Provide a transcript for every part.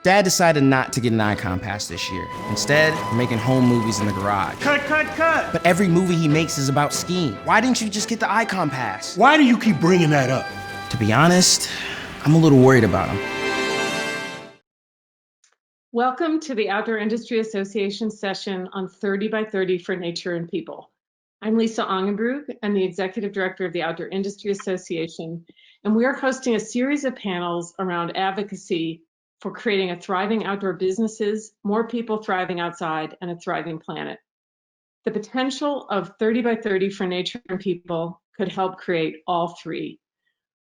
Dad decided not to get an Icon Pass this year. Instead, we're making home movies in the garage. Cut! But every movie he makes is about skiing. Why didn't you just get the Icon Pass? Why do you keep bringing that up? To be honest, I'm a little worried about him. Welcome to the Outdoor Industry Association session on 30 by 30 for Nature and People. I'm Lisa Ongenbroek. I'm the Executive Director of the Outdoor Industry Association, and we are hosting a series of panels around advocacy for creating a thriving outdoor businesses, more people thriving outside, and a thriving planet. The potential of 30 by 30 for Nature and People could help create all three.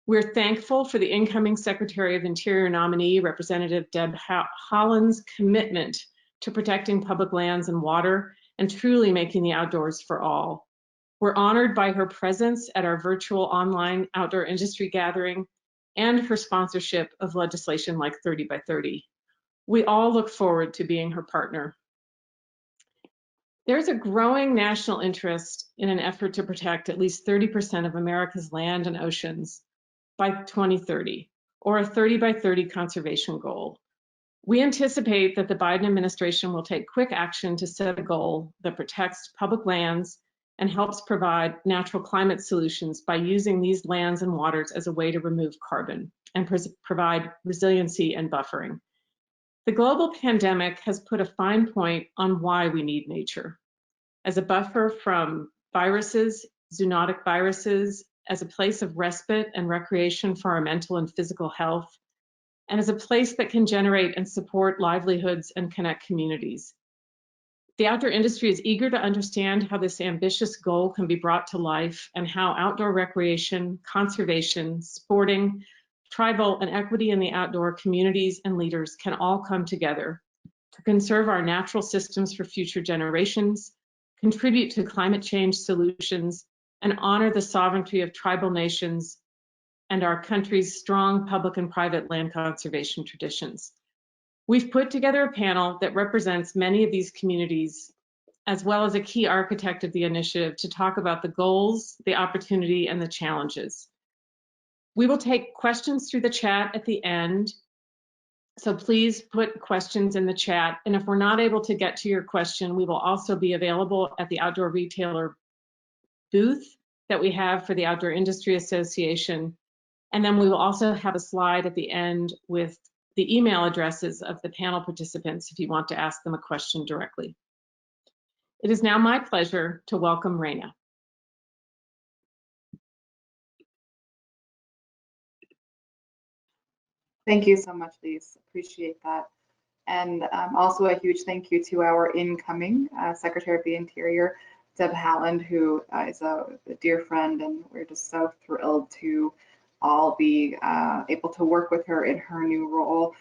We're thankful for the incoming Secretary of Interior nominee, Representative Deb Haaland's commitment to protecting public lands and water and truly making the outdoors for all. We're honored by her presence at our virtual online outdoor industry gathering and her sponsorship of legislation like 30 by 30. We all look forward to being her partner. There's a growing national interest in an effort to protect at least 30% of America's land and oceans by 2030, or a 30 by 30 conservation goal. We anticipate that the Biden administration will take quick action to set a goal that protects public lands and helps provide natural climate solutions by using these lands and waters as a way to remove carbon and provide resiliency and buffering. The global pandemic has put a fine point on why we need nature. As a buffer from viruses, zoonotic viruses, as a place of respite and recreation for our mental and physical health, and as a place that can generate and support livelihoods and connect communities. The outdoor industry is eager to understand how this ambitious goal can be brought to life and how outdoor recreation, conservation, sporting, tribal, and equity in the outdoor communities and leaders can all come together to conserve our natural systems for future generations, contribute to climate change solutions, and honor the sovereignty of tribal nations and our country's strong public and private land conservation traditions. We've put together a panel that represents many of these communities, as well as a key architect of the initiative, to talk about the goals, the opportunity, and the challenges. We will take questions through the chat at the end, so please put questions in the chat. And if we're not able to get to your question, we will also be available at the Outdoor Retailer booth that we have for the Outdoor Industry Association. And then we will also have a slide at the end with the email addresses of the panel participants if you want to ask them a question directly. It is now my pleasure to welcome Rayna. Thank you so much, Lise. Appreciate that. And also a huge thank you to our incoming Secretary of the Interior, Deb Haaland, who is a dear friend, and we're just so thrilled to all be able to work with her in her new role.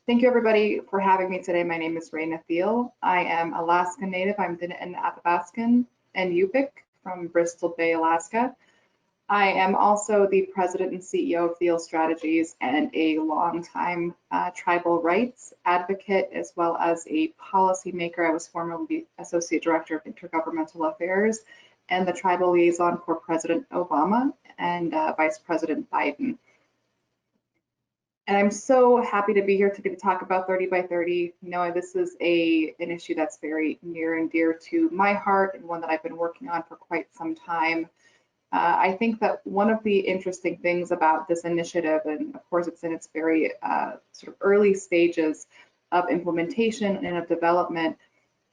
Thank you, everybody, for having me today. My name is Rayna Thiele. I am Alaska native. I'm Dena'ina Athabaskan and Yupik from Bristol Bay, Alaska. I am also the president and CEO of Thiele Strategies and a longtime tribal rights advocate, as well as a policymaker. I was formerly Associate Director of Intergovernmental Affairs and the tribal liaison for President Obama and Vice President Biden. And I'm so happy to be here today to talk about 30 by 30. You know, this is an issue that's very near and dear to my heart and one that I've been working on for quite some time. I think that one of the interesting things about this initiative, and of course it's in its very sort of early stages of implementation and of development,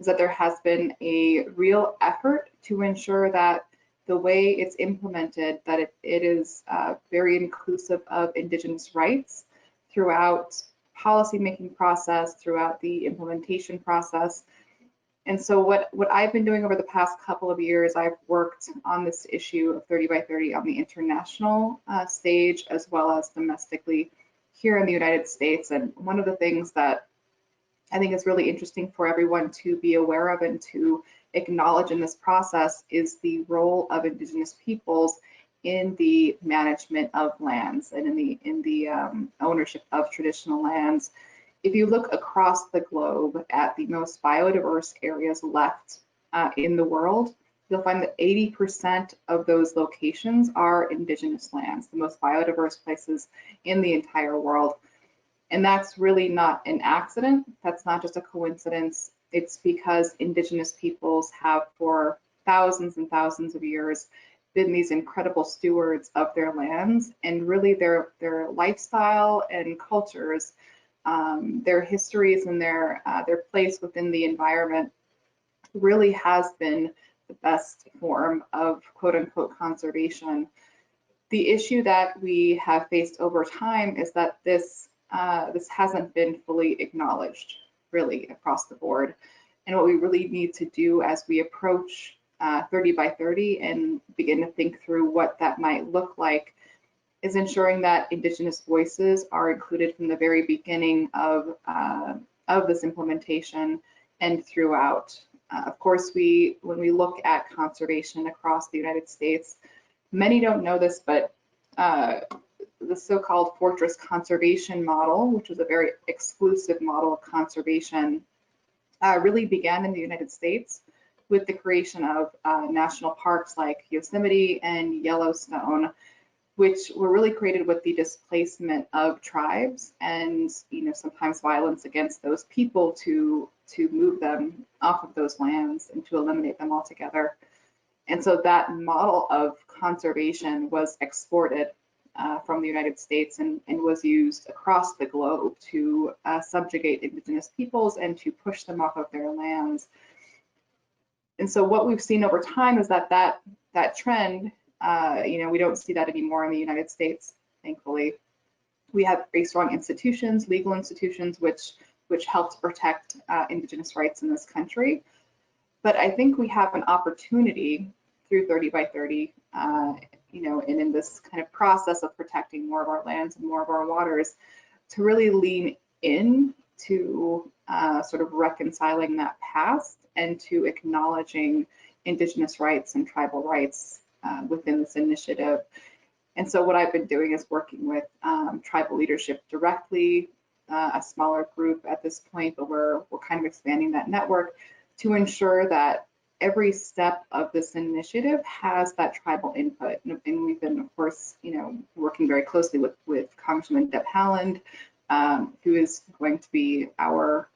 is that there has been a real effort to ensure that the way it's implemented, that it is very inclusive of Indigenous rights throughout policymaking process, throughout the implementation process. And so what I've been doing over the past couple of years, I've worked on this issue of 30 by 30 on the international stage, as well as domestically here in the United States. And one of the things that I think is really interesting for everyone to be aware of and to acknowledge in this process is the role of Indigenous peoples in the management of lands and in the ownership of traditional lands. If you look across the globe at the most biodiverse areas left in the world, you'll find that 80% of those locations are Indigenous lands, the most biodiverse places in the entire world. And that's really not an accident. That's not just a coincidence. It's because Indigenous peoples have for thousands and thousands of years been these incredible stewards of their lands, and really their lifestyle and cultures, their histories and their place within the environment really has been the best form of quote unquote conservation. The issue that we have faced over time is that this hasn't been fully acknowledged really across the board. And what we really need to do as we approach 30 by 30 and begin to think through what that might look like is ensuring that Indigenous voices are included from the very beginning of this implementation and throughout. Of course, when we look at conservation across the United States, many don't know this, but the so-called fortress conservation model, which is a very exclusive model of conservation, really began in the United States with the creation of national parks like Yosemite and Yellowstone, which were really created with the displacement of tribes and, sometimes violence against those people to move them off of those lands and to eliminate them altogether. And so that model of conservation was exported from the United States and was used across the globe to subjugate Indigenous peoples and to push them off of their lands. And so what we've seen over time is that trend, we don't see that anymore in the United States, thankfully. We have very strong institutions, legal institutions, which help to protect Indigenous rights in this country. But I think we have an opportunity through 30 by 30, and in this kind of process of protecting more of our lands and more of our waters, to really lean in to sort of reconciling that past and to acknowledging Indigenous rights and tribal rights within this initiative. And so what I've been doing is working with tribal leadership directly, a smaller group at this point, but we're kind of expanding that network to ensure that every step of this initiative has that tribal input. And we've been, of course, working very closely with Congressman Deb Haaland, who is going to be our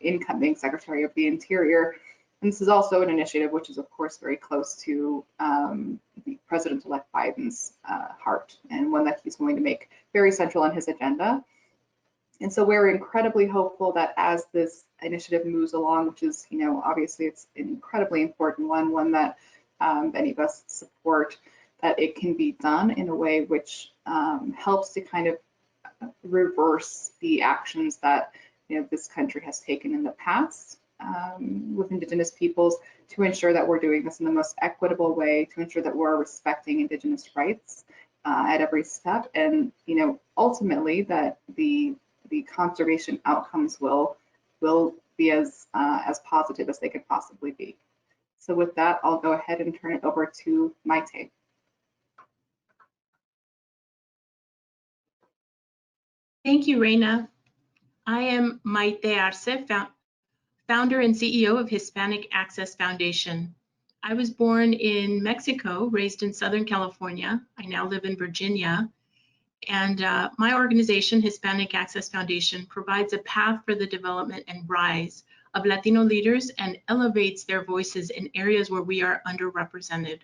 incoming Secretary of the Interior. And this is also an initiative which is, of course, very close to President-elect Biden's heart, and one that he's going to make very central on his agenda. And so we're incredibly hopeful that as this initiative moves along, which is, obviously it's an incredibly important one that many of us support, that it can be done in a way which helps to kind of reverse the actions that this country has taken in the past with Indigenous peoples, to ensure that we're doing this in the most equitable way, to ensure that we're respecting Indigenous rights at every step, and ultimately that the conservation outcomes will be as positive as they could possibly be. So with that, I'll go ahead and turn it over to Maite. Thank you, Rayna. I am Maite Arce, founder and CEO of Hispanic Access Foundation. I was born in Mexico, raised in Southern California. I now live in Virginia. And my organization, Hispanic Access Foundation, provides a path for the development and rise of Latino leaders and elevates their voices in areas where we are underrepresented.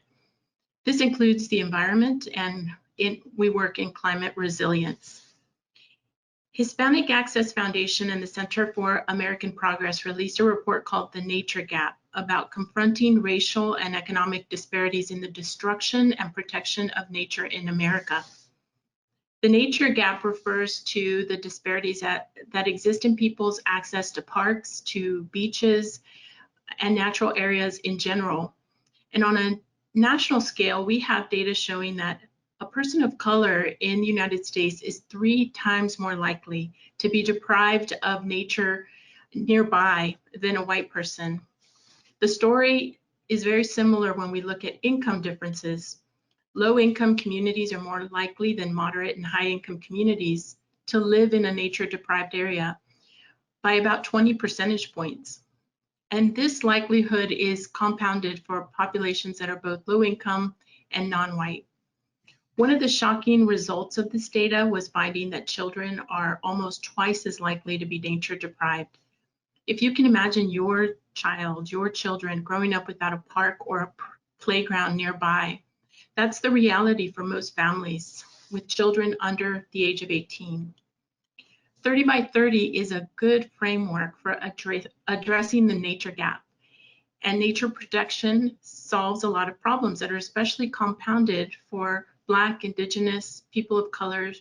This includes the environment, and we work in climate resilience. Hispanic Access Foundation and the Center for American Progress released a report called The Nature Gap about confronting racial and economic disparities in the destruction and protection of nature in America. The nature gap refers to the disparities that exist in people's access to parks, to beaches, and natural areas in general. And on a national scale, we have data showing that a person of color in the United States is 3 times more likely to be deprived of nature nearby than a white person. The story is very similar when we look at income differences. Low-income communities are more likely than moderate and high-income communities to live in a nature-deprived area by about 20 percentage points. And this likelihood is compounded for populations that are both low-income and non-white. One of the shocking results of this data was finding that children are almost twice as likely to be nature deprived. If you can imagine your child, your children growing up without a park or a playground nearby, that's the reality for most families with children under the age of 18. 30 by 30 is a good framework for addressing the nature gap. And nature protection solves a lot of problems that are especially compounded for Black, Indigenous, people of color,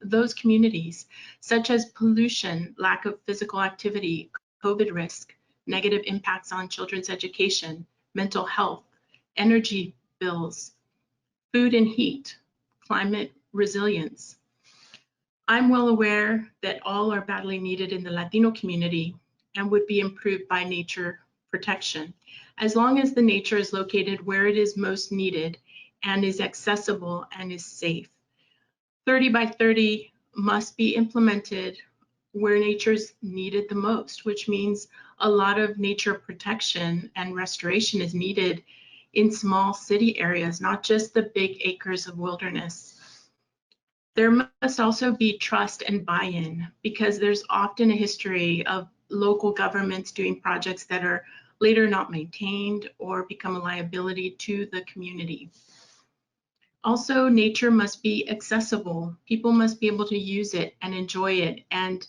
those communities, such as pollution, lack of physical activity, COVID risk, negative impacts on children's education, mental health, energy bills, food and heat, climate resilience. I'm well aware that all are badly needed in the Latino community and would be improved by nature protection, as long as the nature is located where it is most needed and is accessible and is safe. 30 by 30 must be implemented where nature's needed the most, which means a lot of nature protection and restoration is needed in small city areas, not just the big acres of wilderness. There must also be trust and buy-in, because there's often a history of local governments doing projects that are later not maintained or become a liability to the community. Also, nature must be accessible. People must be able to use it and enjoy it. And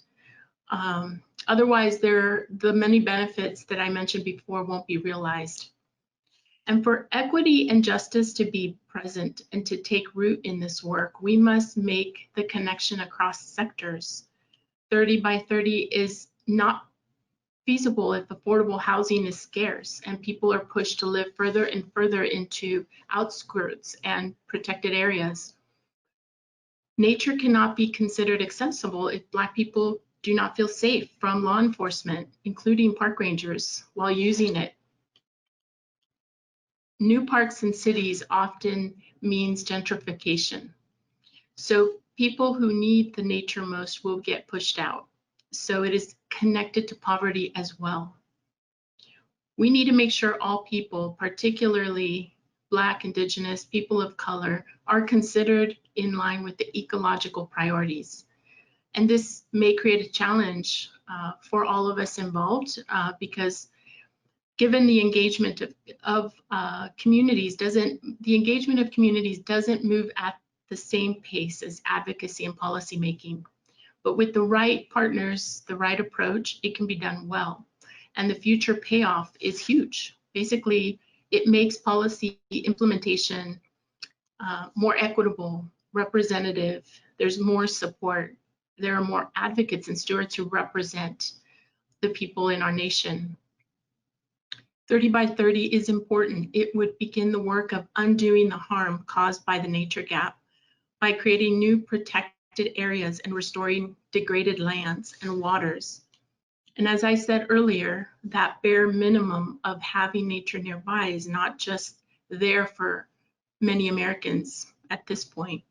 otherwise, the many benefits that I mentioned before won't be realized. And for equity and justice to be present and to take root in this work, we must make the connection across sectors. 30 by 30 is not feasible if affordable housing is scarce and people are pushed to live further and further into outskirts and protected areas. Nature cannot be considered accessible if Black people do not feel safe from law enforcement, including park rangers, while using it. New parks and cities often means gentrification. So people who need the nature most will get pushed out. So it is connected to poverty as well. We need to make sure all people, particularly Black, Indigenous, people of color, are considered in line with the ecological priorities. And this may create a challenge for all of us involved because given the engagement of communities doesn't move at the same pace as advocacy and policy making. But with the right partners, the right approach, it can be done well. And the future payoff is huge. Basically, it makes policy implementation more equitable, representative. There's more support. There are more advocates and stewards who represent the people in our nation. 30 by 30 is important. It would begin the work of undoing the harm caused by the nature gap by creating new protected areas and restoring degraded lands and waters. And as I said earlier, that bare minimum of having nature nearby is not just there for many Americans at this point,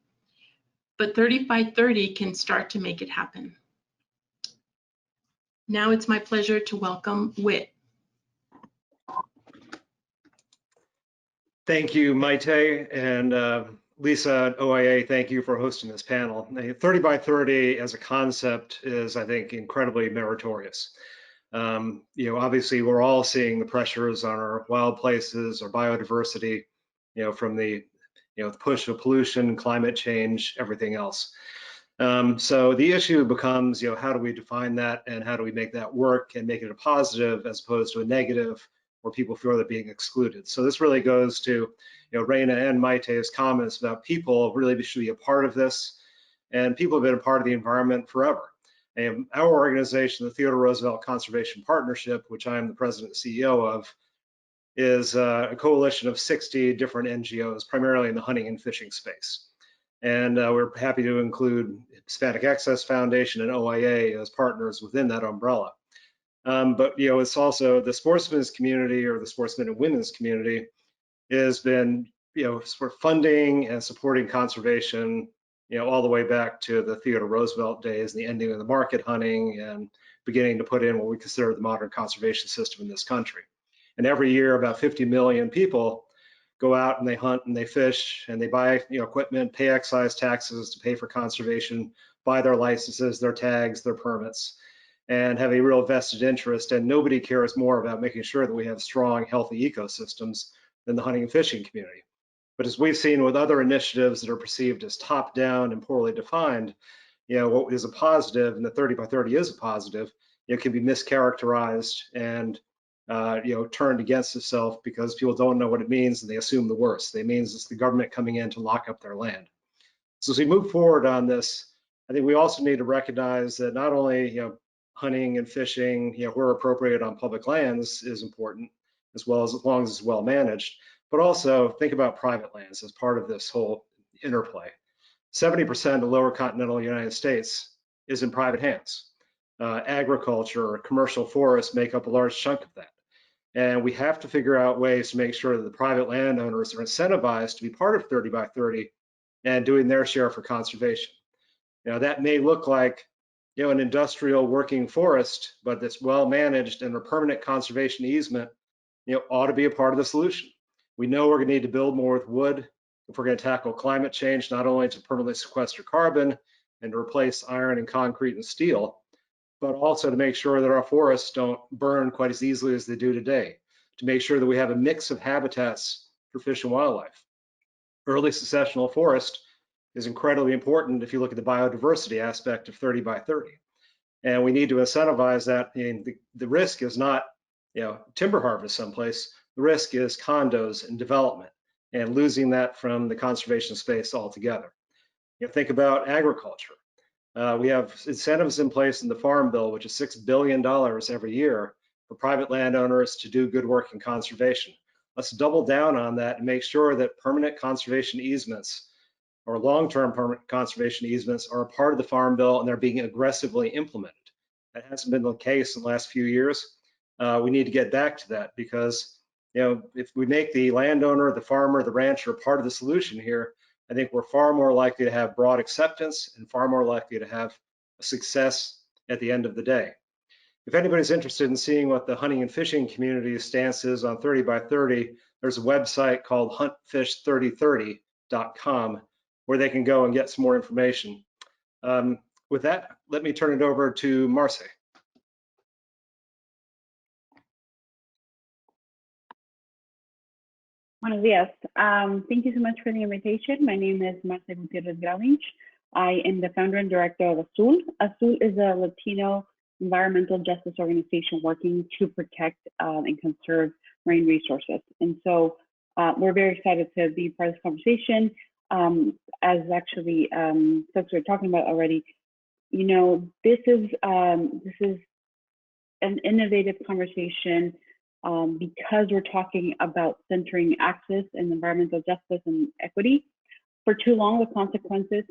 but 30 by 30 can start to make it happen. Now it's my pleasure to welcome Whit. Thank you, Maite, and Lisa at OIA, thank you for hosting this panel. 30 by 30 as a concept is, I think, incredibly meritorious. Obviously, we're all seeing the pressures on our wild places, our biodiversity, from the push of pollution, climate change, everything else. So the issue becomes, how do we define that and how do we make that work and make it a positive as opposed to a negative where people feel they're being excluded. So this really goes to, Rayna and Maite's comments about people really should be a part of this, and people have been a part of the environment forever. And our organization, the Theodore Roosevelt Conservation Partnership, which I am the president and CEO of, is a coalition of 60 different NGOs, primarily in the hunting and fishing space. And we're happy to include Hispanic Access Foundation and OIA as partners within that umbrella. But it's also the sportsmen's community, or the sportsmen and women's community, has been sort of funding and supporting conservation all the way back to the Theodore Roosevelt days and the ending of the market hunting and beginning to put in what we consider the modern conservation system in this country. And every year about 50 million people go out and they hunt and they fish and they buy equipment, pay excise taxes to pay for conservation, buy their licenses, their tags, their permits, and have a real vested interest. And nobody cares more about making sure that we have strong, healthy ecosystems than the hunting and fishing community. But as we've seen with other initiatives that are perceived as top-down and poorly defined, what is a positive, and the 30 by 30 is a positive, it can be mischaracterized and turned against itself because people don't know what it means and they assume the worst. It means it's the government coming in to lock up their land. So as we move forward on this, I think we also need to recognize that not only hunting and fishing where appropriate on public lands is important, as long as it's well managed, but also think about private lands as part of this whole interplay. 70% of the lower continental United States is in private hands. Agriculture or commercial forests make up a large chunk of that. And we have to figure out ways to make sure that the private landowners are incentivized to be part of 30 by 30 and doing their share for conservation. That may look like an industrial working forest, but that's well managed and a permanent conservation easement ought to be a part of the solution. We know we're going to need to build more with wood if we're going to tackle climate change, not only to permanently sequester carbon and to replace iron and concrete and steel, but also to make sure that our forests don't burn quite as easily as they do today, to make sure that we have a mix of habitats for fish and wildlife. Early successional forest is incredibly important if you look at the biodiversity aspect of 30 by 30. And we need to incentivize that. The risk is not timber harvest someplace. The risk is condos and development and losing that from the conservation space altogether. Think about agriculture. We have incentives in place in the Farm Bill, which is $6 billion every year for private landowners to do good work in conservation. Let's double down on that and make sure that permanent conservation easements or long-term permanent conservation easements are a part of the Farm Bill and they're being aggressively implemented. That hasn't been the case in the last few years. We need to get back to that because if we make the landowner, the farmer, the rancher part of the solution here, I think we're far more likely to have broad acceptance and far more likely to have a success at the end of the day. If anybody's interested in seeing what the hunting and fishing community's stance is on 30 by 30, there's a website called huntfish3030.com where they can go and get some more information. With that, let me turn it over to Marcy. Buenos días. Thank you so much for the invitation. My name is Marta Gutierrez Gravinch. I am the founder and director of Azul. Azul is a Latino environmental justice organization working to protect and conserve marine resources. And so we're very excited to be part of this conversation. As actually folks were talking about already, this is an innovative conversation because we're talking about centering access and environmental justice and equity. For too long, the consequences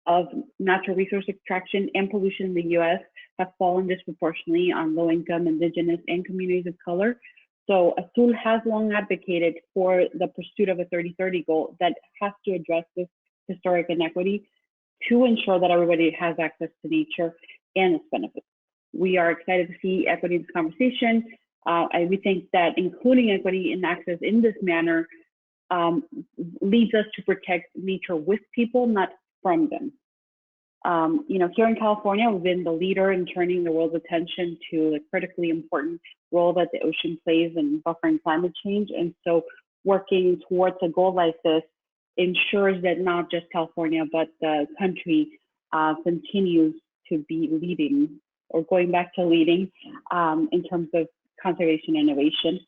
of natural resource extraction and pollution in the U.S. have fallen disproportionately on low-income, indigenous, and communities of color. So Azul has long advocated for the pursuit of a 30-30 goal that has to address this historic inequity to ensure that everybody has access to nature and its benefits. We are excited to see equity in this conversation. We think that including equity and access in this manner leads us to protect nature with people, not from them. Here in California, we've been the leader in turning the world's attention to the critically important role that the ocean plays in buffering climate change. And so working towards a goal like this ensures that not just California, but the country continues to be leading or going back to leading in terms of conservation innovation.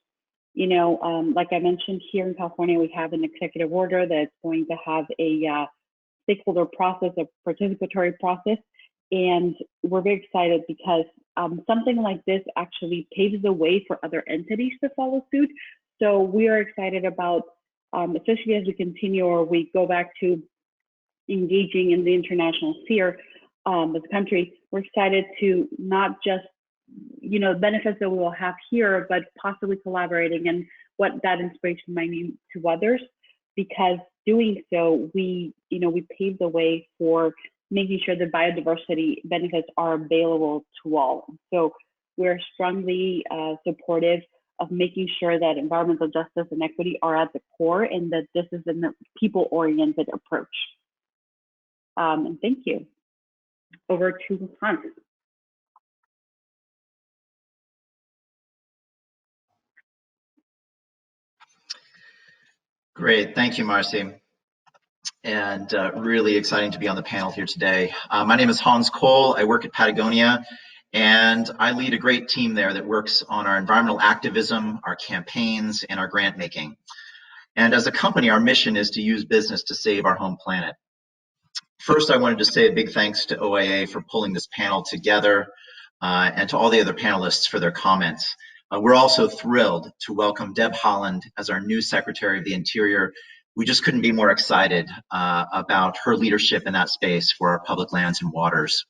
Like I mentioned, here in California, we have an executive order that's going to have a stakeholder process, a participatory process. And we're very excited because something like this actually paves the way for other entities to follow suit. So we are excited about, especially as we continue or we go back to engaging in the international sphere as a country, we're excited to not just benefits that we will have here, but possibly collaborating and what that inspiration might mean to others, because doing so, we pave the way for making sure that biodiversity benefits are available to all. So we're strongly supportive of making sure that environmental justice and equity are at the core and that this is a people-oriented approach. And thank you. Over to Hans. Great, thank you, Marcy. And really exciting to be on the panel here today. My name is Hans Cole. I work at Patagonia, and I lead a great team there that works on our environmental activism, our campaigns, and our grant making. And as a company, our mission is to use business to save our home planet. First, I wanted to say a big thanks to OIA for pulling this panel together and to all the other panelists for their comments. We're also thrilled to welcome Deb Haaland as our new Secretary of the Interior. We just couldn't be more excited about her leadership in that space for our public lands and waters.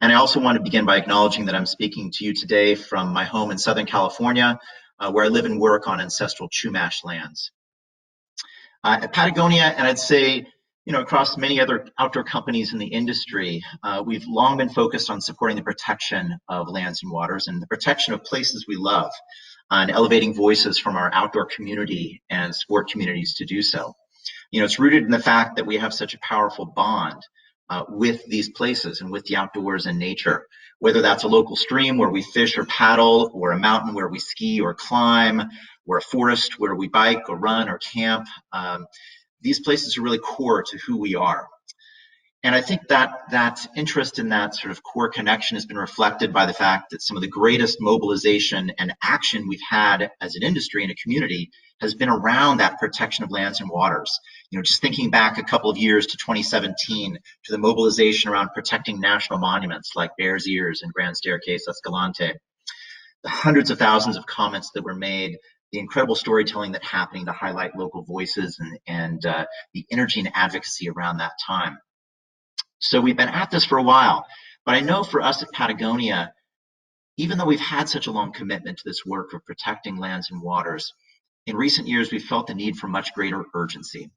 And I also want to begin by acknowledging that I'm speaking to you today from my home in Southern California, where I live and work on ancestral Chumash lands. At Patagonia, and I'd say, across many other outdoor companies in the industry, we've long been focused on supporting the protection of lands and waters and the protection of places we love, and elevating voices from our outdoor community and sport communities to do so. It's rooted in the fact that we have such a powerful bond with these places and with the outdoors and nature, whether that's a local stream where we fish or paddle, or a mountain where we ski or climb, or a forest where we bike or run or camp. These places are really core to who we are. And I think that interest in that sort of core connection has been reflected by the fact that some of the greatest mobilization and action we've had as an industry and a community has been around that protection of lands and waters. Just thinking back a couple of years to 2017, to the mobilization around protecting national monuments like Bears Ears and Grand Staircase Escalante, the hundreds of thousands of comments that were made, the incredible storytelling that's happening to highlight local voices, and the energy and advocacy around that time. So we've been at this for a while, but I know for us at Patagonia, even though we've had such a long commitment to this work of protecting lands and waters, in recent years we've felt the need for much greater urgency.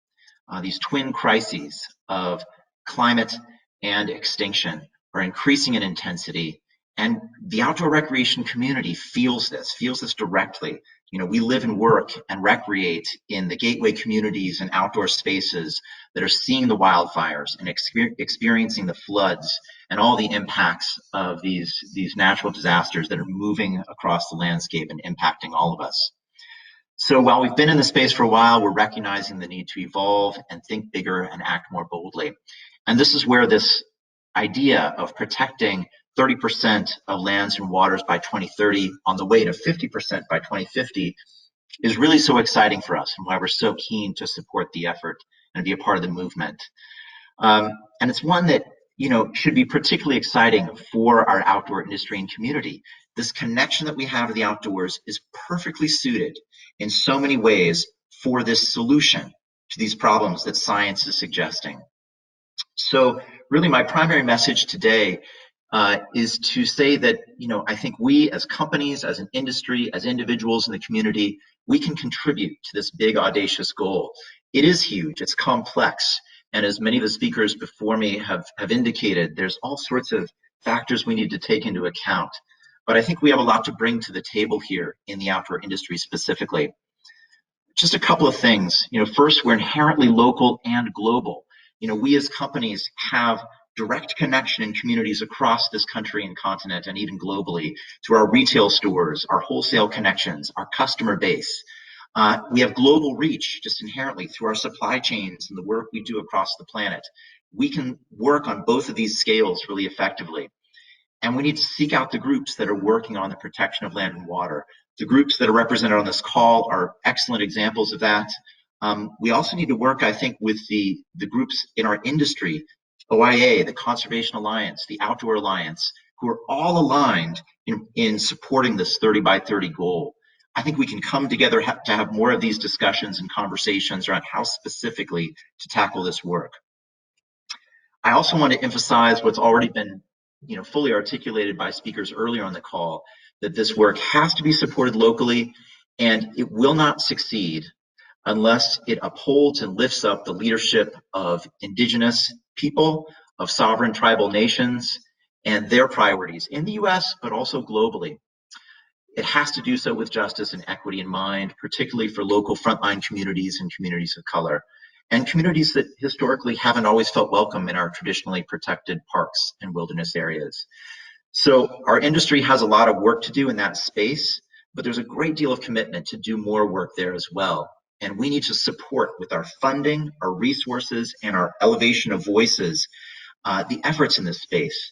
These twin crises of climate and extinction are increasing in intensity, and the outdoor recreation community feels this directly. We live and work and recreate in the gateway communities and outdoor spaces that are seeing the wildfires and experiencing the floods and all the impacts of these natural disasters that are moving across the landscape and impacting all of us. So while we've been in the space for a while, we're recognizing the need to evolve and think bigger and act more boldly. And this is where this idea of protecting 30% of lands and waters by 2030 on the way to 50% by 2050 is really so exciting for us, and why we're so keen to support the effort and be a part of the movement. And it's one that should be particularly exciting for our outdoor industry and community. This connection that we have to the outdoors is perfectly suited in so many ways for this solution to these problems that science is suggesting. So really my primary message today is to say that, I think we as companies, as an industry, as individuals in the community, we can contribute to this big, audacious goal. It is huge, it's complex, and as many of the speakers before me have indicated, there's all sorts of factors we need to take into account. But I think we have a lot to bring to the table here in the outdoor industry specifically. Just a couple of things. First, we're inherently local and global. We as companies have direct connection in communities across this country and continent, and even globally, through our retail stores, our wholesale connections, our customer base. We have global reach just inherently through our supply chains and the work we do across the planet. We can work on both of these scales really effectively. And we need to seek out the groups that are working on the protection of land and water. The groups that are represented on this call are excellent examples of that. We also need to work, I think, with the groups in our industry, OIA, the Conservation Alliance, the Outdoor Alliance, who are all aligned in supporting this 30 by 30 goal. I think we can come together to have more of these discussions and conversations around how specifically to tackle this work. I also want to emphasize what's already been fully articulated by speakers earlier on the call, that this work has to be supported locally, and it will not succeed unless it upholds and lifts up the leadership of indigenous people, of sovereign tribal nations, and their priorities in the US, but also globally. It has to do so with justice and equity in mind, particularly for local frontline communities and communities of color, and communities that historically haven't always felt welcome in our traditionally protected parks and wilderness areas. So our industry has a lot of work to do in that space, but there's a great deal of commitment to do more work there as well. And we need to support with our funding, our resources, and our elevation of voices, the efforts in this space.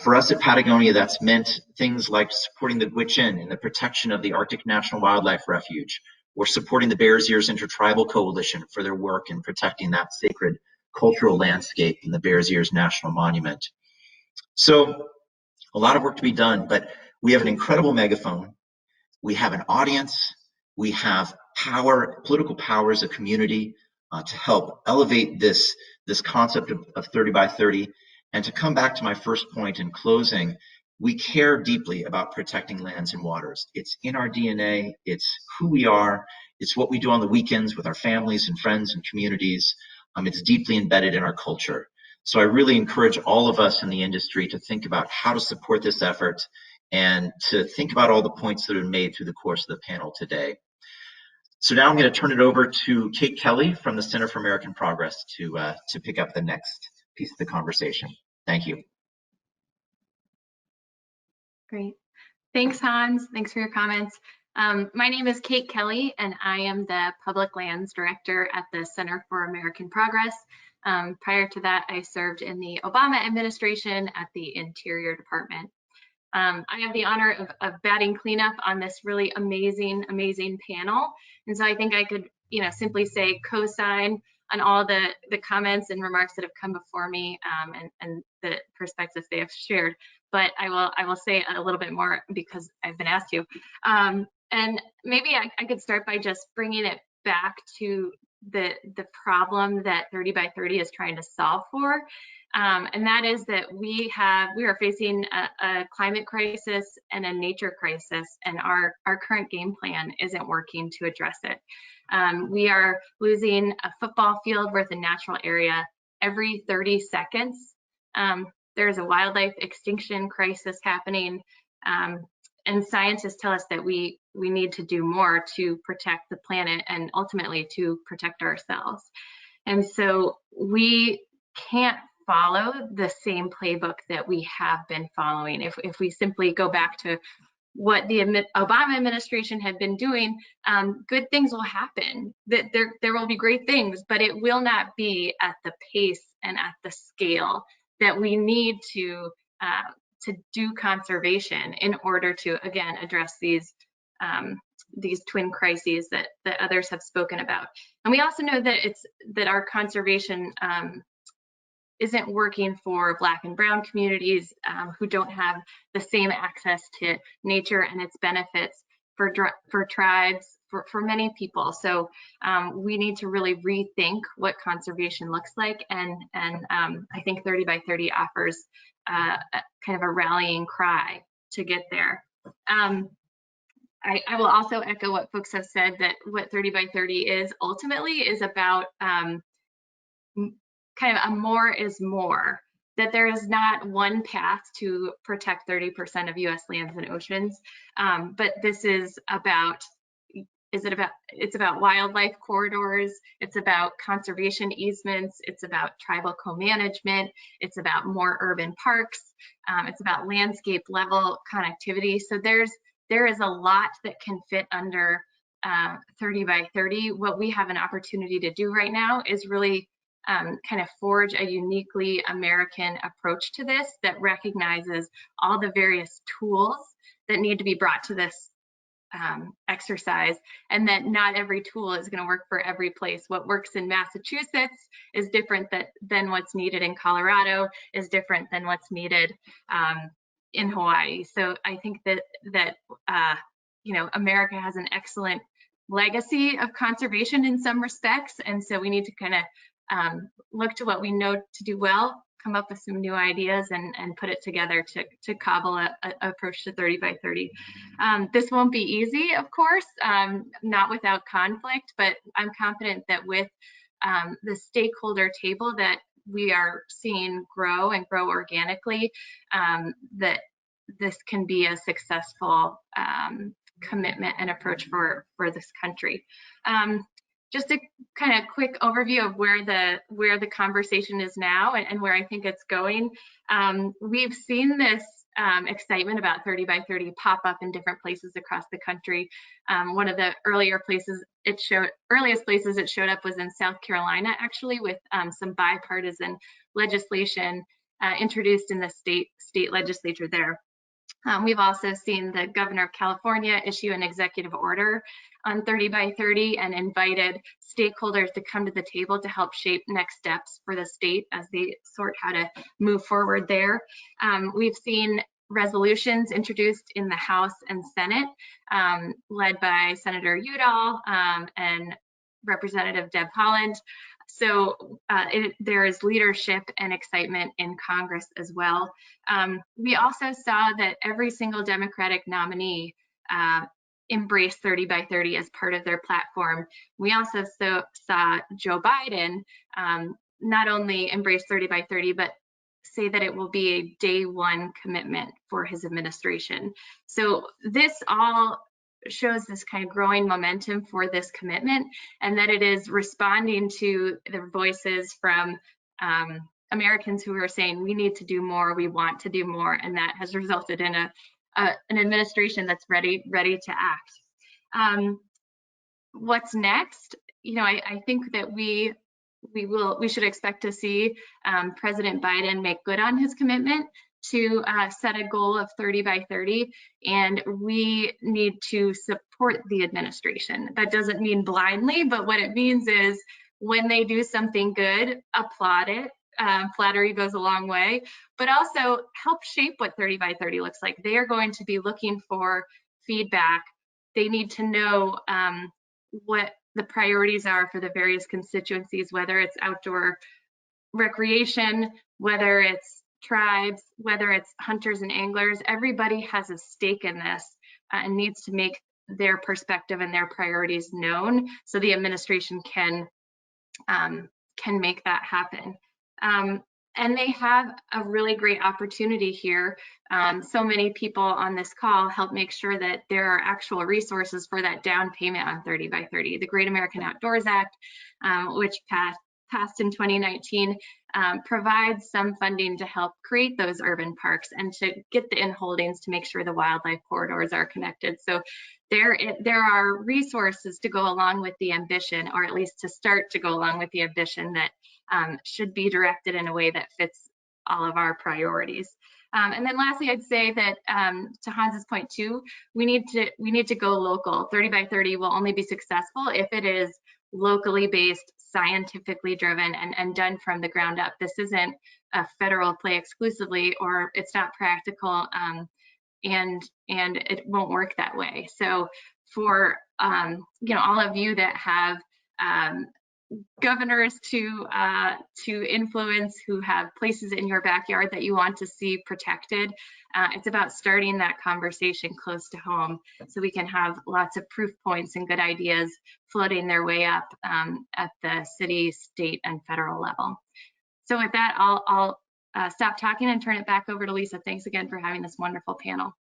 For us at Patagonia, that's meant things like supporting the Gwich'in in the protection of the Arctic National Wildlife Refuge, or supporting the Bears Ears Intertribal Coalition for their work in protecting that sacred cultural landscape in the Bears Ears National Monument. So a lot of work to be done, but we have an incredible megaphone. We have an audience. We have power, political power as a community to help elevate this concept of 30 by 30. And to come back to my first point in closing, we care deeply about protecting lands and waters. It's in our DNA. It's who we are. It's what we do on the weekends with our families and friends and communities. It's deeply embedded in our culture. So I really encourage all of us in the industry to think about how to support this effort and to think about all the points that have been made through the course of the panel today. So now I'm going to turn it over to Kate Kelly from the Center for American Progress to pick up the next piece of the conversation. Thank you. Great. Thanks, Hans. Thanks for your comments. My name is Kate Kelly, and I am the Public Lands Director at the Center for American Progress. Prior to that, I served in the Obama administration at the Interior Department. I have the honor of batting cleanup on this really amazing panel. And so I think I could, simply say co-sign on all the comments and remarks that have come before me and the perspectives they have shared. But I will say a little bit more because I've been asked to. And maybe I could start by just bringing it back to the problem that 30 by 30 is trying to solve for. And that is that we are facing a climate crisis and a nature crisis, and our current game plan isn't working to address it. We are losing a football field worth of natural area every 30 seconds. There's a wildlife extinction crisis happening, and scientists tell us that we need to do more to protect the planet and ultimately to protect ourselves. And so we can't follow the same playbook that we have been following. If we simply go back to what the Obama administration had been doing, good things will happen. There will be great things, but it will not be at the pace and at the scale that we need to do conservation in order to, again, address these twin crises that others have spoken about. And we also know that our conservation isn't working for Black and Brown communities who don't have the same access to nature and its benefits for tribes, for many people. So we need to really rethink what conservation looks like, and I think 30 by 30 offers kind of a rallying cry to get there. I will also echo what folks have said, that what 30 by 30 is ultimately is about kind of a more is more, that there is not one path to protect 30% of US lands and oceans, but this is about, it's about wildlife corridors, it's about conservation easements, it's about tribal co-management, it's about more urban parks, it's about landscape level connectivity. So there is a lot that can fit under 30 by 30. What we have an opportunity to do right now is really kind of forge a uniquely American approach to this that recognizes all the various tools that need to be brought to this exercise, and that not every tool is going to work for every place. What works in Massachusetts is different than what's needed in Colorado, is different than what's needed in Hawaii. So I think that America has an excellent legacy of conservation in some respects, and so we need to kind of look to what we know to do well, come up with some new ideas, and put it together to cobble an approach to 30 by 30. This won't be easy, of course, not without conflict, but I'm confident that with the stakeholder table that we are seeing grow and grow organically, that this can be a successful commitment and approach for this country. Just a kind of quick overview of where the conversation is now and where I think it's going. We've seen this excitement about 30 by 30 pop up in different places across the country. One of the earliest places it showed up was in South Carolina, actually, with some bipartisan legislation introduced in the state legislature there. We've also seen the governor of California issue an executive order on 30 by 30 and invited stakeholders to come to the table to help shape next steps for the state as they sort how to move forward there. We've seen resolutions introduced in the House and Senate, led by Senator Udall and Representative Deb Haaland. So there is leadership and excitement in Congress as well. We also saw that every single Democratic nominee embraced 30 by 30 as part of their platform. We also saw Joe Biden not only embrace 30 by 30, but say that it will be a day one commitment for his administration. So this all shows this kind of growing momentum for this commitment, and that it is responding to the voices from Americans who are saying we need to do more, we want to do more, and that has resulted in an administration that's ready to act. What's next? You know, I think that we should expect to see President Biden make good on his commitment to set a goal of 30 by 30, and we need to support the administration. That doesn't mean blindly, but what it means is when they do something good, applaud it. Flattery goes a long way, but also help shape what 30 by 30 looks like. They are going to be looking for feedback. They need to know what the priorities are for the various constituencies, whether it's outdoor recreation, whether it's tribes, whether it's hunters and anglers. Everybody has a stake in this and needs to make their perspective and their priorities known so the administration can make that happen. And they have a really great opportunity here. So many people on this call help make sure that there are actual resources for that down payment on 30 by 30. The Great American Outdoors Act, which passed in 2019, provides some funding to help create those urban parks and to get the inholdings to make sure the wildlife corridors are connected. So there are resources to go along with the ambition, or at least to start to go along with the ambition that should be directed in a way that fits all of our priorities. And then lastly, I'd say that to Hans's point too, we need to go local. 30 by 30 will only be successful if it is locally based, scientifically driven, and done from the ground up. This isn't a federal play exclusively, or it's not practical, and it won't work that way. So for you know, all of you that have governors to influence, who have places in your backyard that you want to see protected, it's about starting that conversation close to home so we can have lots of proof points and good ideas floating their way up at the city, state, and federal level. So with that, I'll stop talking and turn it back over to Lisa. Thanks again for having this wonderful panel.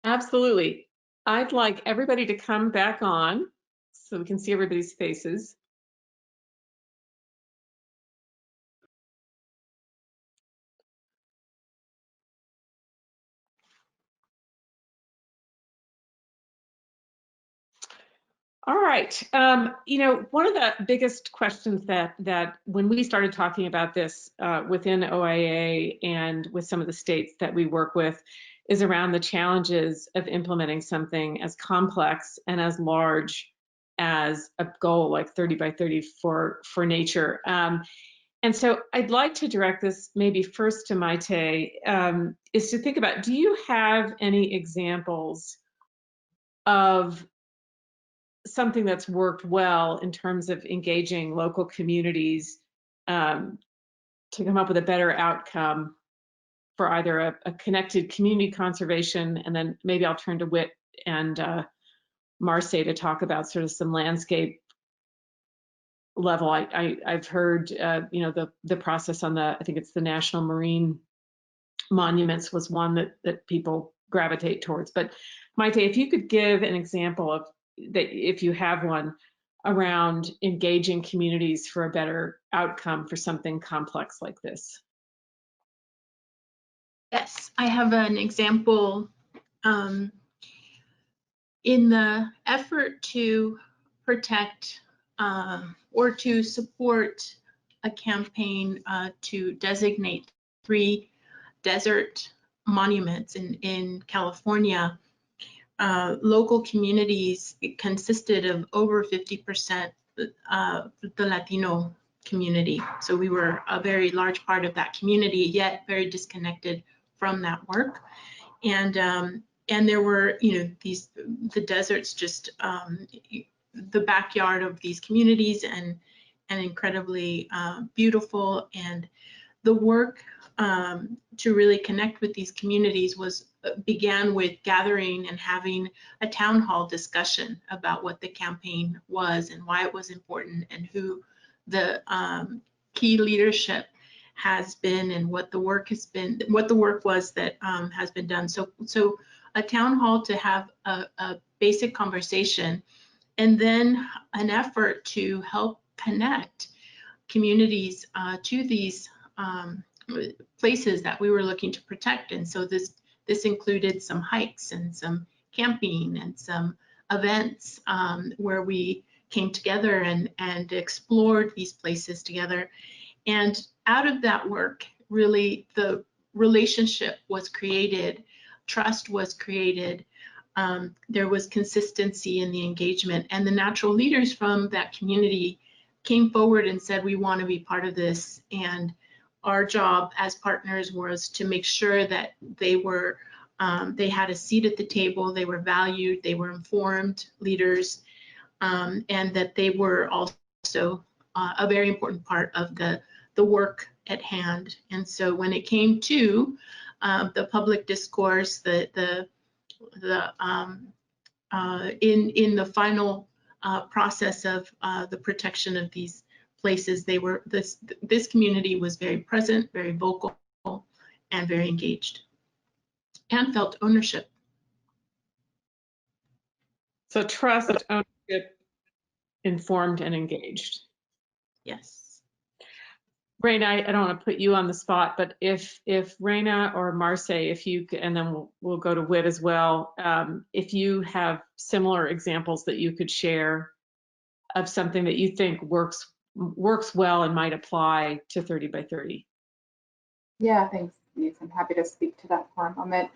Absolutely. I'd like everybody to come back on so we can see everybody's faces. All right. You know, one of the biggest questions that when we started talking about this within OIA and with some of the states that we work with is around the challenges of implementing something as complex and as large as a goal like 30 by 30 for nature. And so I'd like to direct this maybe first to Maite, is to think about, do you have any examples of something that's worked well in terms of engaging local communities to come up with a better outcome for either a connected community conservation, and then maybe I'll turn to Whit and Marce to talk about sort of some landscape level. I've heard you know, the process on the, I think it's the National Marine monuments was one that people gravitate towards. But Maite, if you could give an example of that, if you have one, around engaging communities for a better outcome for something complex like this. Yes, I have an example. In the effort to protect or to support a campaign to designate 3 desert monuments in California, local communities consisted of over 50% the Latino community. So we were a very large part of that community, yet very disconnected from that work. And there were, the deserts just the backyard of these communities, and incredibly beautiful. And the work to really connect with these communities began with gathering and having a town hall discussion about what the campaign was and why it was important, and who the key leadership has been, and what the work has been, what the work was that has been done. So a town hall to have a basic conversation, and then an effort to help connect communities to these places that we were looking to protect. And so this included some hikes and some camping and some events where we came together and explored these places together. And out of that work, really, the relationship was created, trust was created, there was consistency in the engagement, and the natural leaders from that community came forward and said, we want to be part of this. And our job as partners was to make sure that they were, they had a seat at the table, they were valued, they were informed leaders, and that they were also a very important part of the work at hand. And so when it came to the public discourse, in the final process of the protection of these places, this community was very present, very vocal, and very engaged, and felt ownership. So trust, ownership, informed, and engaged. Yes. Rayna, I don't want to put you on the spot, but if Rayna or Marce, if you, and then we'll go to Whit as well, if you have similar examples that you could share of something that you think works well and might apply to 30 by 30. Yeah, thanks, Lise. I'm happy to speak to that for a moment.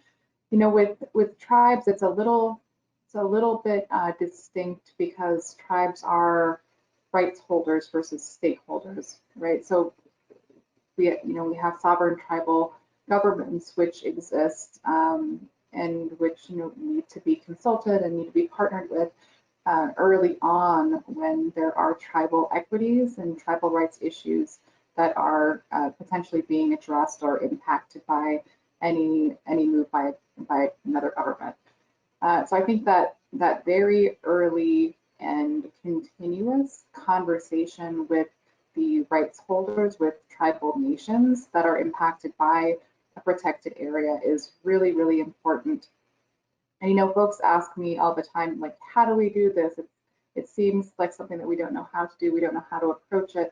You know, with tribes, it's a little bit distinct, because tribes are rights holders versus stakeholders, right? So we have sovereign tribal governments which exist and which need to be consulted and need to be partnered with early on when there are tribal equities and tribal rights issues that are potentially being addressed or impacted by any move by another government. So I think that very early and continuous conversation with the rights holders, with tribal nations that are impacted by a protected area, is really, really important. And folks ask me all the time, like, how do we do this? It seems like something that we don't know how to do. We don't know how to approach it,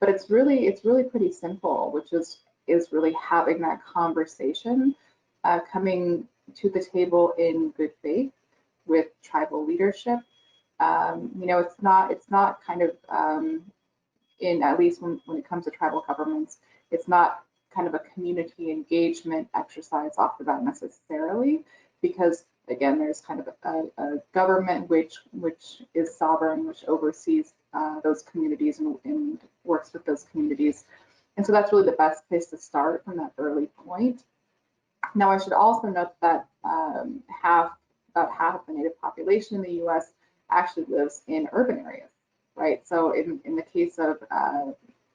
but it's really pretty simple, which is really having that conversation, coming to the table in good faith with tribal leadership. It's not kind of in, at least when it comes to tribal governments, it's not kind of a community engagement exercise off the bat necessarily, because again, there's kind of a government which is sovereign, which oversees those communities and works with those communities. And so that's really the best place to start from that early point. Now, I should also note that about half of the Native population in the US actually lives in urban areas, right? So in the case of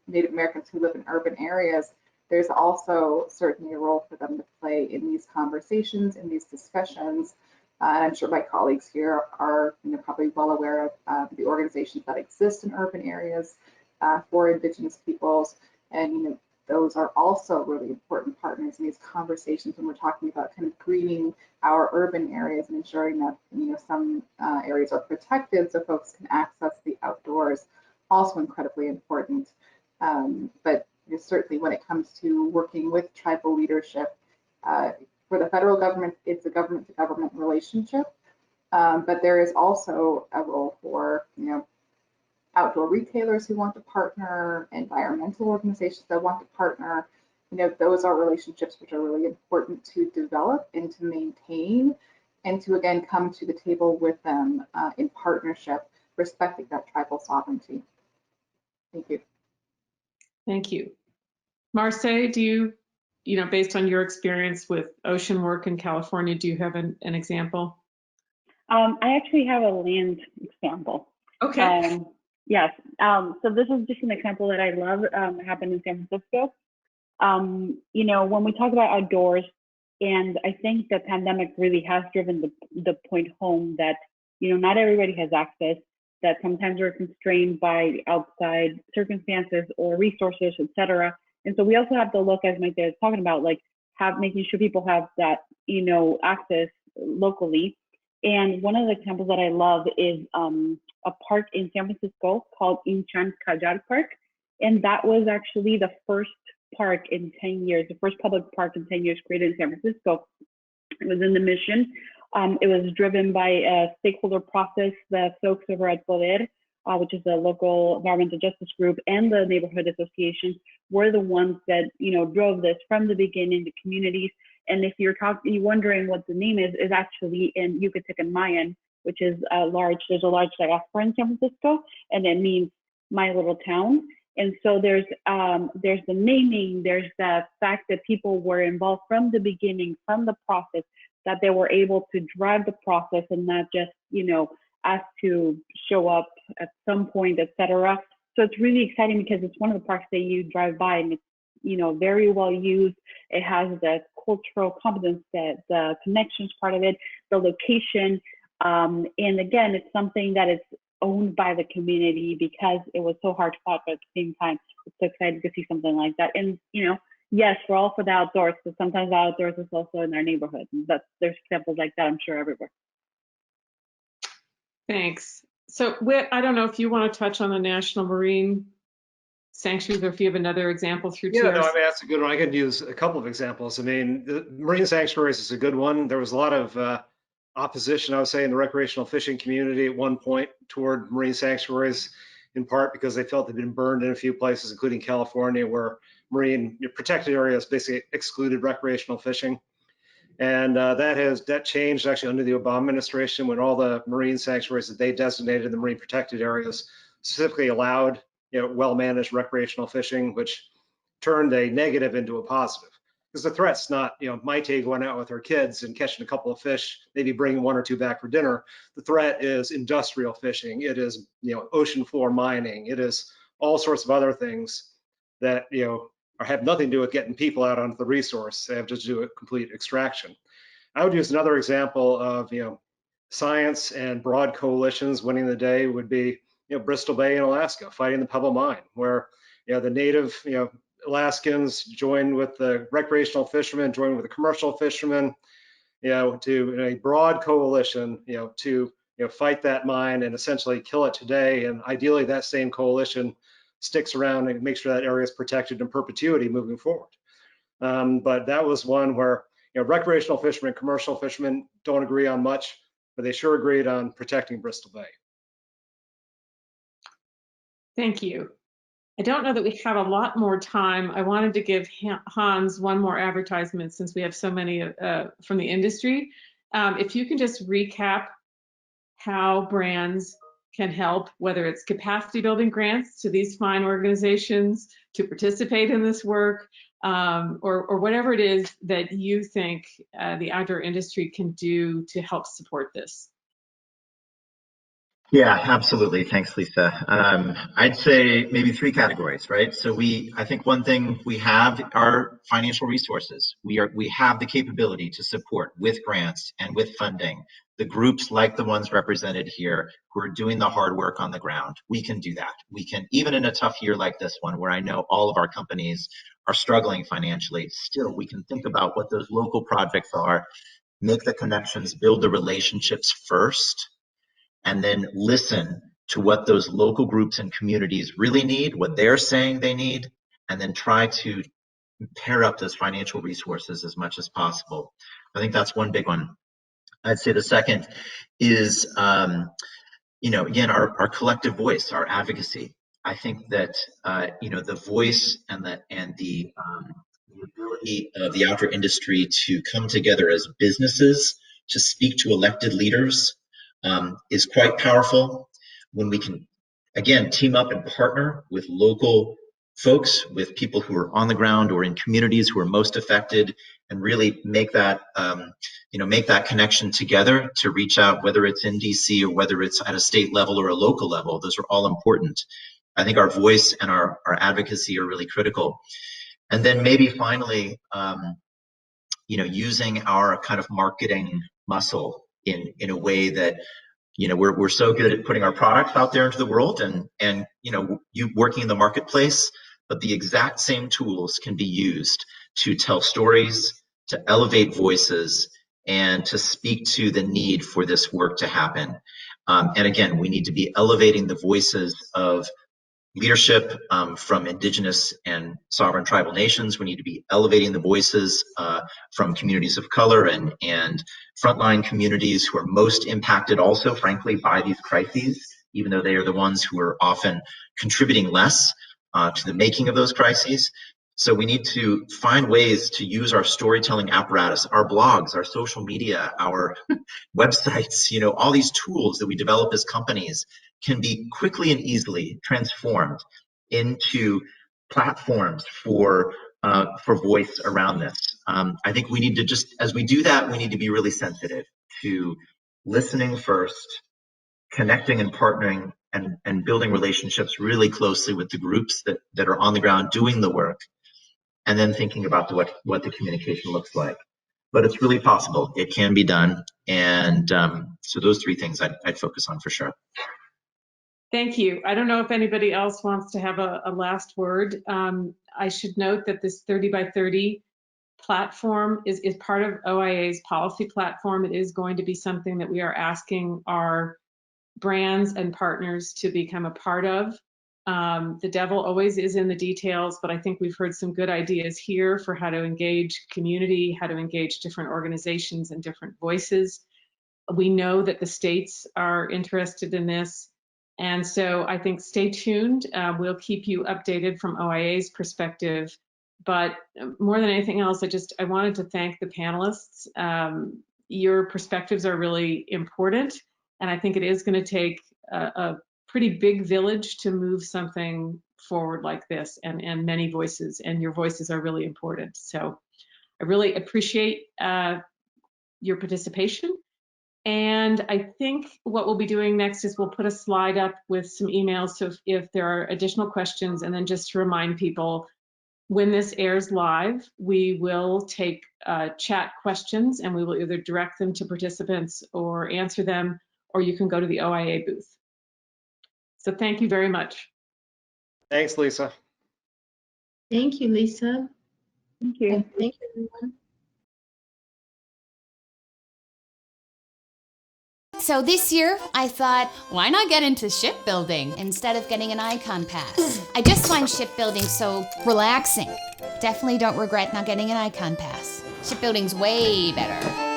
Native Americans who live in urban areas, there's also certainly a role for them to play in these conversations, in these discussions. And I'm sure my colleagues here are probably well aware of the organizations that exist in urban areas for Indigenous peoples. And those are also really important partners in these conversations when we're talking about kind of greening our urban areas and ensuring that, you know, some areas are protected so folks can access the outdoors. Also incredibly important. But you know, certainly when it comes to working with tribal leadership, for the federal government, it's a government-to-government relationship. But there is also a role for, you know, outdoor retailers who want to partner, environmental organizations that want to partner. You know, those are relationships which are really important to develop and to maintain, and to again come to the table with them in partnership, respecting that tribal sovereignty. Thank you. Thank you. Marseille, do you know, based on your experience with ocean work in California, do you have an example? I actually have a land example. Okay. Yes. So this is just an example that I love. Happened in San Francisco. You know, when we talk about outdoors, and I think the pandemic really has driven the point home that, you know, not everybody has access, that sometimes we're constrained by outside circumstances or resources, et cetera. And so we also have to look, as Mike is talking about, like making sure people have that, you know, access locally. And one of the examples that I love is a park in San Francisco called Inchan Kajar Park. And that was actually the first park in 10 years, the first public park in 10 years created in San Francisco. It was in the Mission. It was driven by a stakeholder process. The folks over at Poder, which is a local environmental justice group, and the neighborhood associations were the ones that, you know, drove this from the beginning, the communities. And if you're wondering what the name is actually in Yucatecan Mayan, which is there's a large diaspora in San Francisco, and it means my little town. And so there's the naming, there's the fact that people were involved from the beginning, from the process, that they were able to drive the process and not just, you know, ask to show up at some point, et cetera. So it's really exciting because it's one of the parks that you drive by and it's, you know, very well used. It has the cultural competence, the connections part of it, the location. And again, it's something that is owned by the community because it was so hard fought, but at the same time, it's so exciting to see something like that. And, you know, yes, we're all for the outdoors, but sometimes the outdoors is also in our neighborhood. But there's examples like that, I'm sure, everywhere. Thanks. So Whit, I don't know if you want to touch on the National Marine Sanctuaries or if you have another example through TRC. Yeah, no, I mean, that's a good one. I could use a couple of examples. I mean, the marine sanctuaries is a good one. There was a lot of opposition, I would say, in the recreational fishing community at one point toward marine sanctuaries, in part because they felt they'd been burned in a few places, including California, where marine protected areas basically excluded recreational fishing. And that changed actually under the Obama administration, when all the marine sanctuaries that they designated in the marine protected areas specifically allowed, you know, well-managed recreational fishing, which turned a negative into a positive. Because the threat's not, you know, Maite going out with her kids and catching a couple of fish, maybe bringing one or two back for dinner. The threat is industrial fishing. It is, you know, ocean floor mining. It is all sorts of other things that, you know, have nothing to do with getting people out onto the resource. They have to do a complete extraction. I would use another example of, you know, science and broad coalitions winning the day would be, you know, Bristol Bay in Alaska, fighting the Pebble Mine, where, you know, the native, you know, Alaskans joined with the recreational fishermen, joined with the commercial fishermen, you know, to a broad coalition, you know, to, you know, fight that mine and essentially kill it today. And ideally that same coalition sticks around and makes sure that area is protected in perpetuity moving forward. But that was one where, you know, recreational fishermen, commercial fishermen don't agree on much, but they sure agreed on protecting Bristol Bay. Thank you. I don't know that we have a lot more time. I wanted to give Hans one more advertisement since we have so many from the industry. If you can just recap how brands can help, whether it's capacity building grants to these fine organizations to participate in this work, or whatever it is that you think the outdoor industry can do to help support this. Yeah, absolutely. Thanks, Lisa. I'd say maybe three categories, right? So I think one thing we have are financial resources. We have the capability to support with grants and with funding the groups like the ones represented here who are doing the hard work on the ground. We can do that. We can, even in a tough year like this one, where I know all of our companies are struggling financially, still we can think about what those local projects are, make the connections, build the relationships first, and then listen to what those local groups and communities really need, what they're saying they need, and then try to pair up those financial resources as much as possible. I think that's one big one. I'd say the second is, again, our collective voice, our advocacy. I think that, the voice and the ability of the outdoor industry to come together as businesses to speak to elected leaders is quite powerful. When we can, again, team up and partner with local folks, with people who are on the ground or in communities who are most affected, and really make that make that connection together to reach out, whether it's in DC or whether it's at a state level or a local level. Those are all important. I think our voice and our advocacy are really critical. And then maybe finally, using our kind of marketing muscle in a way that, we're so good at putting our products out there into the world and you working in the marketplace, but the exact same tools can be used to tell stories, to elevate voices, and to speak to the need for this work to happen. And again, we need to be elevating the voices of leadership from indigenous and sovereign tribal nations. We need to be elevating the voices from communities of color and frontline communities who are most impacted also, frankly, by these crises, even though they are the ones who are often contributing less to the making of those crises. So we need to find ways to use our storytelling apparatus, our blogs, our social media, our websites, all these tools that we develop as companies can be quickly and easily transformed into platforms for voice around this. I think we need to just, as we do that, we need to be really sensitive to listening first, connecting and partnering and building relationships really closely with the groups that are on the ground doing the work, and then thinking about what the communication looks like. But it's really possible. It can be done. And so those three things I'd focus on for sure. Thank you. I don't know if anybody else wants to have a last word. I should note that this 30 by 30 platform is part of OIA's policy platform. It is going to be something that we are asking our brands and partners to become a part of. The devil always is in the details, but I think we've heard some good ideas here for how to engage community, how to engage different organizations and different voices. We know that the states are interested in this. And so I think stay tuned. We'll keep you updated from OIA's perspective. But more than anything else, I wanted to thank the panelists. Your perspectives are really important. And I think it is going to take a pretty big village to move something forward like this, and many voices, and your voices are really important. So I really appreciate your participation. And I think what we'll be doing next is we'll put a slide up with some emails. So if there are additional questions, and then just to remind people, when this airs live, we will take chat questions, and we will either direct them to participants or answer them, or you can go to the OIA booth. So thank you very much. Thanks, Lisa. Thank you, Lisa. Thank you. And thank you, everyone. So this year, I thought, why not get into shipbuilding instead of getting an icon pass? I just find shipbuilding so relaxing. Definitely don't regret not getting an icon pass. Shipbuilding's way better.